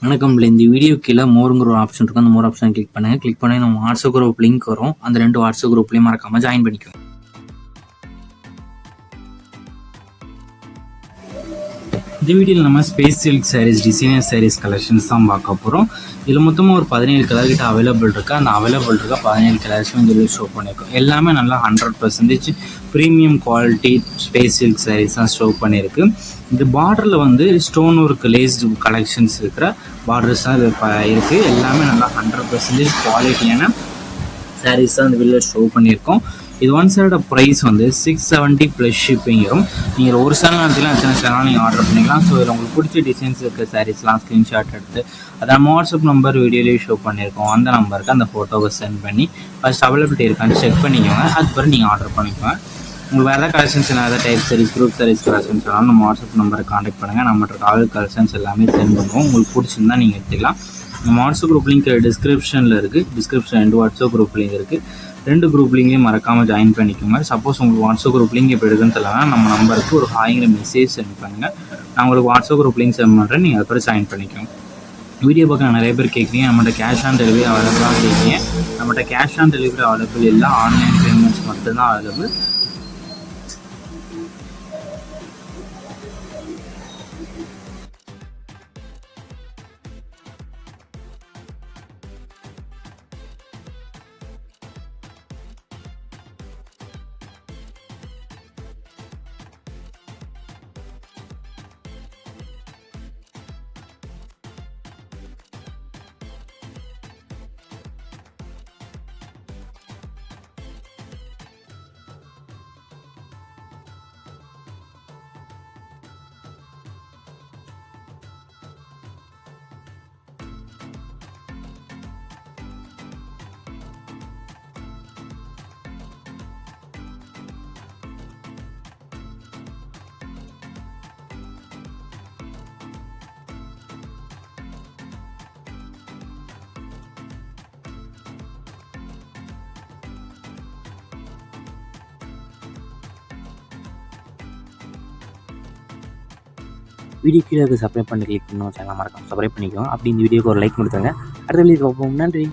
வணக்கம். இந்த வீடியோ கீழே மோருங்கிற ஒரு ஆப்ஷன் இருக்கும். அந்த மோர் ஆப்ஷன் கிளிக் பண்ணுங்கள். கிளிக் பண்ணி நம்ம வாட்ஸ்அப் குரூப் லிங்க் வரும். அந்த 2 வாட்ஸ்அப் குரூப்லேயும் மறக்காமல் ஜாயின் பண்ணிக்கோங்க. இந்த வீடியோவில் நம்ம space silk sarees, designer sarees collections தான் பார்க்க போகிறோம். இதில் மொத்தமாக ஒரு 17 கலர் கிட்ட அவைலபிள் இருக்குது. அந்த அவைலபிள் இருக்க 17 கலர்ஸும் இதில் ஷோ பண்ணியிருக்கோம். எல்லாமே நல்லா 100% premium quality space silk sarees தான் ஷோ பண்ணியிருக்கு. இந்த பார்டரில் வந்து ஸ்டோன் ஒர்க் லேஸ்டு கலெக்ஷன்ஸ் இருக்கிற பார்டர்ஸ் தான் இது இருக்குது. எல்லாமே நல்லா 100% குவாலிட்டியான சாரீஸ் தான் இந்த வீடியோவில் ஷோ பண்ணியிருக்கோம். இது ஒன் சைடோட ப்ரைஸ் வந்து 670 ப்ளஸ் ஷிப்பிங் வரும். நீங்கள் ஒரு சேனல் எடுத்துக்கலாம், எத்தனை சேனல் நீங்கள் ஆர்டர் பண்ணிக்கலாம். ஸோ இதில் உங்களுக்கு பிடிச்ச டிசைன்ஸ் இருக்க சாரீஸ்லாம் ஸ்க்ரீன்ஷாட் எடுத்து அதை நம்ம வாட்ஸ்அப் நம்பர் வீடியோலேயே ஷோ பண்ணியிருக்கோம். அந்த நம்பருக்கு அந்த ஃபோட்டோவை சென்ட் பண்ணி ஃபஸ்ட் அவைலபிலிட்டி இருக்கான்னு செக் பண்ணிக்கோங்க. அதுக்கப்புறம் நீங்கள் ஆர்டர் பண்ணிக்கோங்க. உங்களுக்கு வேறு கலெக்ஷன்ஸ் எதாவது type sarees, group sarees collections வேணாலும் நம்ம வாட்ஸ்அப் நம்பரை கான்டாக்ட் பண்ணுங்கள். நம்மகிட்ட கால் கலெக்ஷன்ஸ் எல்லாமே சென்ட் பண்ணுவோம். உங்களுக்கு பிடிச்சிருந்தா நீங்கள் எடுத்துக்கலாம். நம்ம வாட்ஸ்அப் குரூப் லிங்க் டிஸ்கிரிப்ஷனில் இருக்குது. டிஸ்கிரிப்ஷன் 2 வாட்ஸ்அப் குரூப் லிங்க் இருக்குது. 2 குரூப் லிங்கையும் மறக்காமல் ஜாயின் பண்ணிக்கோங்க. சப்போஸ் உங்களுக்கு வாட்ஸ்அப் குரூப் லிங்க் இப்போ எடுக்குன்னு தெரியலனா நம்ம நம்பருக்கு ஒரு ஹாய்ங்கிற மெசேஜ் சென்ட் பண்ணுங்கள். நான் உங்களுக்கு வாட்ஸ்அப் குரூப் லிங்க் சென்ட் பண்ணுறேன். நீங்கள் அதுக்கப்புறம் ஜாயின் பண்ணிக்கோங்க. வீடியோ பார்க்க நிறைய பேர் கேட்குறீங்க, நம்மகிட்ட கேஷ் ஆன் டெலிவரி அவைலபிளாக கேட்குறீங்க. நம்மகிட்ட கேஷ் ஆன் டெலிவரி அவைலபிள் இல்லை, ஆன்லைன் பேமெண்ட்ஸ் மட்டும்தான் அவைலபிள். வீடியோ கீழே சப்ஸ்கிரைப் பண்ணி கிளிக் பண்ணணும். சேனல் மறக்காம சப்ஸ்கிரைப் பண்ணிக்கோங்க. அப்படி இந்த வீடியோக்கு ஒரு லைக் கொடுத்துருங்க. அடுத்த வீடியோ பார்ப்போம். நன்றி.